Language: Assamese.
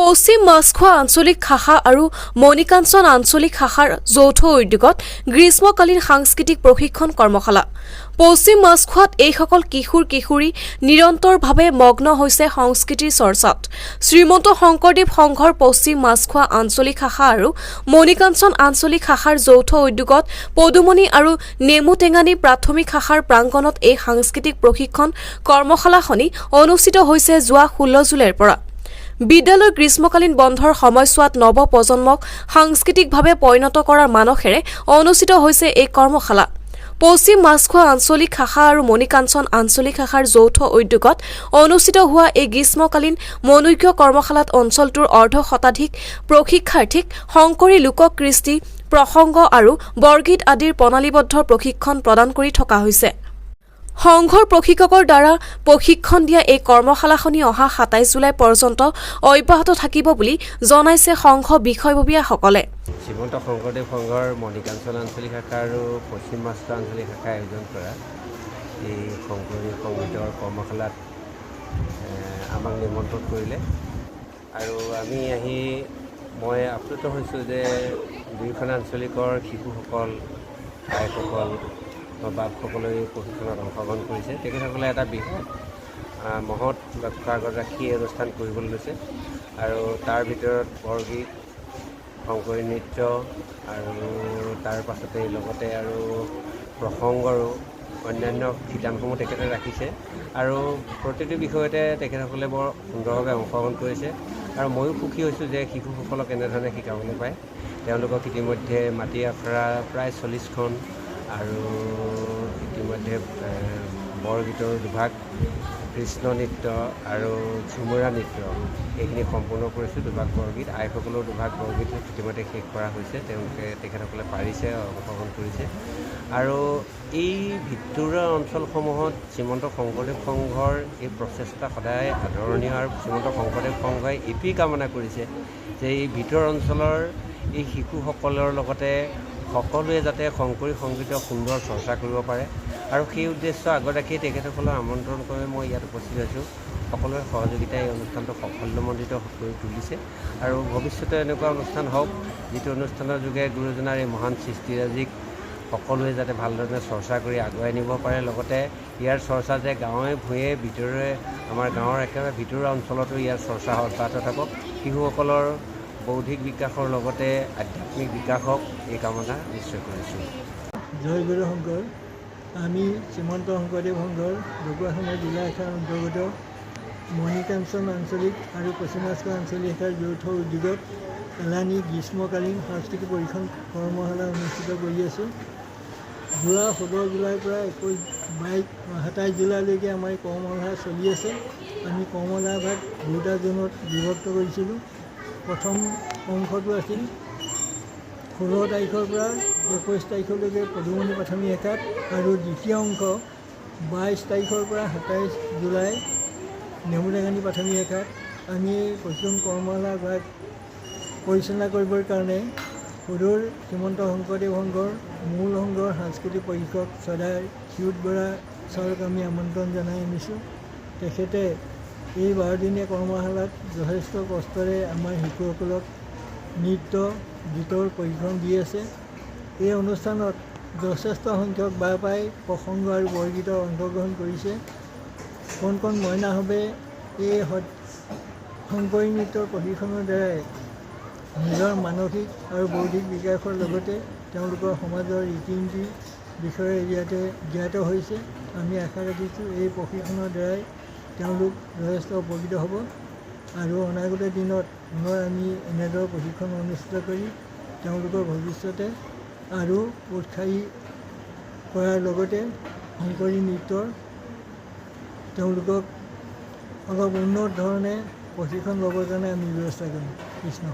পশ্চিম মাছখোৱা আঞ্চলিক শাখা আৰু মণিকাঞ্চন আঞ্চলিক শাখাৰ যৌথ উদ্যোগত গ্ৰীষ্মকালীন সাংস্কৃতিক প্ৰশিক্ষণ কৰ্মশালা। পশ্চিম মাছখোৱাত এইসকল কিশোৰ-কিশোৰী নিৰন্তৰভাৱে মগ্ন হৈছে সংস্কৃতিৰ চৰ্চাত। শ্ৰীমন্ত শংকৰদেৱ সংঘৰ পশ্চিম মাছখোৱা আঞ্চলিক শাখা আৰু মণিকাঞ্চন আঞ্চলিক শাখাৰ যৌথ উদ্যোগত পদুমণি আৰু নেমুটেঙানী প্ৰাথমিক শাখাৰ প্ৰাংগণত এই সাংস্কৃতিক প্ৰশিক্ষণ কৰ্মশালাখনি অনুষ্ঠিত হৈছে যোৱা 16 জুলাইৰ পৰা। বিদ্যালয়ৰ গ্ৰীষ্মকালীন বন্ধৰ সময়ছোৱাত নৱ প্ৰজন্মক সাংস্কৃতিকভাৱে পৰিণত কৰাৰ মানসেৰে অনুষ্ঠিত হৈছে এই কৰ্মশালা। পশ্চিম মাছখোৱা আঞ্চলিক শাখা আৰু মণিকাঞ্চন আঞ্চলিক শাখাৰ যৌথ উদ্যোগত অনুষ্ঠিত হোৱা এই গ্ৰীষ্মকালীন মনোজ্ঞ কৰ্মশালাত অঞ্চলটোৰ অৰ্ধশতাধিক প্ৰশিক্ষাৰ্থীক শংকৰী লোক কৃষ্টি, প্ৰসংগ আৰু বৰগীত আদিৰ প্ৰণালীবদ্ধ প্ৰশিক্ষণ প্ৰদান কৰি থকা হৈছে। সংঘৰ প্ৰশিক্ষকৰ দ্বাৰা প্ৰশিক্ষণ দিয়া এই কৰ্মশালাখনি অহা 27 জুলাই পৰ্যন্ত অব্যাহত থাকিব বুলি জনাইছে সংঘ বিষয়ববীয়াসকলে। শ্ৰীমন্ত শংকৰদেৱ সংঘৰ মণিকাঞ্চন আঞ্চলিক শাখা আৰু পশ্চিম মাছখোৱা আঞ্চলিক শাখাই আয়োজন কৰা এই শংকৰী সংগীতৰ কৰ্মশালাত আমাক নিমন্ত্ৰণ কৰিলে আৰু আমি আহি মই আপ্লুত হৈছোঁ যে দুয়োখন আঞ্চলিকৰ শিশুসকল, আইসকল, বাপসকলে এই প্ৰশিক্ষণত অংশগ্ৰহণ কৰিছে। তেখেতসকলে এটা বৃহৎ মহৎ লক্ষ্য আগত ৰাখি এই অনুষ্ঠান কৰিবলৈ লৈছে আৰু তাৰ ভিতৰত বৰগীত, শংকৰী নৃত্য আৰু তাৰ পাছতে লগতে আৰু প্ৰসংগৰো অন্যান্য শিতানসমূহ তেখেতে ৰাখিছে আৰু প্ৰতিটো বিষয়তে তেখেতসকলে বৰ সুন্দৰভাৱে অংশগ্ৰহণ কৰিছে আৰু ময়ো সুখী হৈছোঁ যে শিশুসকলক এনেধৰণে শিকাবলৈ পায়। তেওঁলোকক ইতিমধ্যে মাটি আখৰা প্ৰায় 40খন আৰু ইতিমধ্যে বৰগীতৰ দুভাগ, কৃষ্ণ নৃত্য আৰু ঝুমুৰা নৃত্য এইখিনি সম্পূৰ্ণ কৰিছোঁ। দুভাগ বৰগীত, আইসকলেও দুভাগ বৰগীত ইতিমধ্যে শেষ কৰা হৈছে। তেখেতসকলে পাৰিছে, অংশগ্ৰহণ কৰিছে আৰু এই ভিতৰুৱা অঞ্চলসমূহত শ্ৰীমন্ত শংকৰদেৱ সংঘৰ এই প্ৰচেষ্টা সদায় আদৰণীয় আৰু শ্ৰীমন্ত শংকৰদেৱ সংঘই এইটোৱেই কামনা কৰিছে যে এই ভিতৰ অঞ্চলৰ এই শিশুসকলৰ লগতে সকলোৱে যাতে শংকৰী সংগীতৰ সুন্দৰ চৰ্চা কৰিব পাৰে আৰু সেই উদ্দেশ্য আগত ৰাখি তেখেতসকলক আমন্ত্ৰণ কৰি মই ইয়াত উপস্থিত হৈছোঁ। সকলোৰে সহযোগিতাই এই অনুষ্ঠানটো সাফল্যমণ্ডিত কৰি তুলিছে আৰু ভৱিষ্যতে এনেকুৱা অনুষ্ঠান হওক যিটো অনুষ্ঠানৰ যোগে গুৰুজনাৰ এই মহান সৃষ্টিৰাজিক সকলোৱে যাতে ভালধৰণে চৰ্চা কৰি আগুৱাই নিব পাৰে। লগতে ইয়াৰ চৰ্চা যে গাঁৱে ভূঞে ভিতৰে আমাৰ গাঁৱৰ একেবাৰে ভিতৰুৱা অঞ্চলতো ইয়াৰ চৰ্চা অব্যাহত থাকক। শিশুসকলৰ বৌদ্ধিক বিকাশৰ লগতে আধ্যাত্মিক বিকাশ হওক এই কামনা নিশ্চয় কৰিছোঁ। জয় গুৰু শংকৰ। আমি শ্ৰীমন্ত শংকৰদেৱ সংঘৰ ঢকুৱাখানা জিলা শাখাৰ অন্তৰ্গত মণিকাঞ্চন আঞ্চলিক আৰু পশ্চিম মাছখোৱা আঞ্চলিক শাখাৰ যৌথ উদ্যোগত এলানি গ্ৰীষ্মকালীন সাংস্কৃতিক প্ৰশিক্ষণ কৰ্মশালা অনুষ্ঠিত কৰি আছোঁ। যোৱা 16 জুলাইৰ পৰা 27 জুলাইলৈকে আমাৰ এই কৰ্মশালা চলি আছে। আমি কৰ্মশালা ভাগ দুটা জোনত বিভক্ত কৰিছিলোঁ। প্ৰথম অংশটো আছিল 16 তাৰিখৰ পৰা 21 তাৰিখলৈকে পদুমণি প্ৰাথমিক শাখাত আৰু দ্বিতীয় অংশ 22 তাৰিখৰ পৰা 27 জুলাই নেমুটেঙানী প্ৰাথমিক শাখাত। আমি প্ৰশিক্ষণ কৰ্মশালা ভাগ পৰিচালনা কৰিবৰ কাৰণে সদূৰ শ্ৰীমন্ত শংকৰদেৱ সংঘৰ মূল সংঘৰ সাংস্কৃতিক প্ৰশিক্ষক সদায় ক্ষিৰোদ বৰা ছাৰক আমি আমন্ত্ৰণ জনাই আনিছোঁ। তেখেতে এই 12 দিনীয়া কৰ্মশালাত যথেষ্ট কষ্টৰে আমাৰ শিশুসকলক নৃত্য গীতৰ প্ৰশিক্ষণ দি আছে। এই অনুষ্ঠানত যথেষ্ট সংখ্যক বাপাই প্ৰসংগ আৰু বৰগীতৰ অংশগ্ৰহণ কৰিছে। কণ কণ মইনাসৱে এই শংকৰী নৃত্যৰ প্ৰশিক্ষণৰ দ্বাৰাই নিজৰ মানসিক আৰু বৌদ্ধিক বিকাশৰ লগতে তেওঁলোকৰ সমাজৰ ৰীতি নীতিৰ বিষয়ে ইয়াতে জ্ঞাত হৈছে। আমি আশা ৰাখিছোঁ এই প্ৰশিক্ষণৰ দ্বাৰাই তেওঁলোক যথেষ্ট উপকৃত হ'ব আৰু অনাগত দিনত পুনৰ আমি এনেদৰে প্ৰশিক্ষণ অনুষ্ঠিত কৰি তেওঁলোকৰ ভৱিষ্যতে আৰু উৎসাহী কৰাৰ লগতে শংকৰী নৃত্যৰ তেওঁলোকক অলপ উন্নত ধৰণে প্ৰশিক্ষণ ল'বৰ কাৰণে আমি ব্যৱস্থা কৰিম। কৃষ্ণ।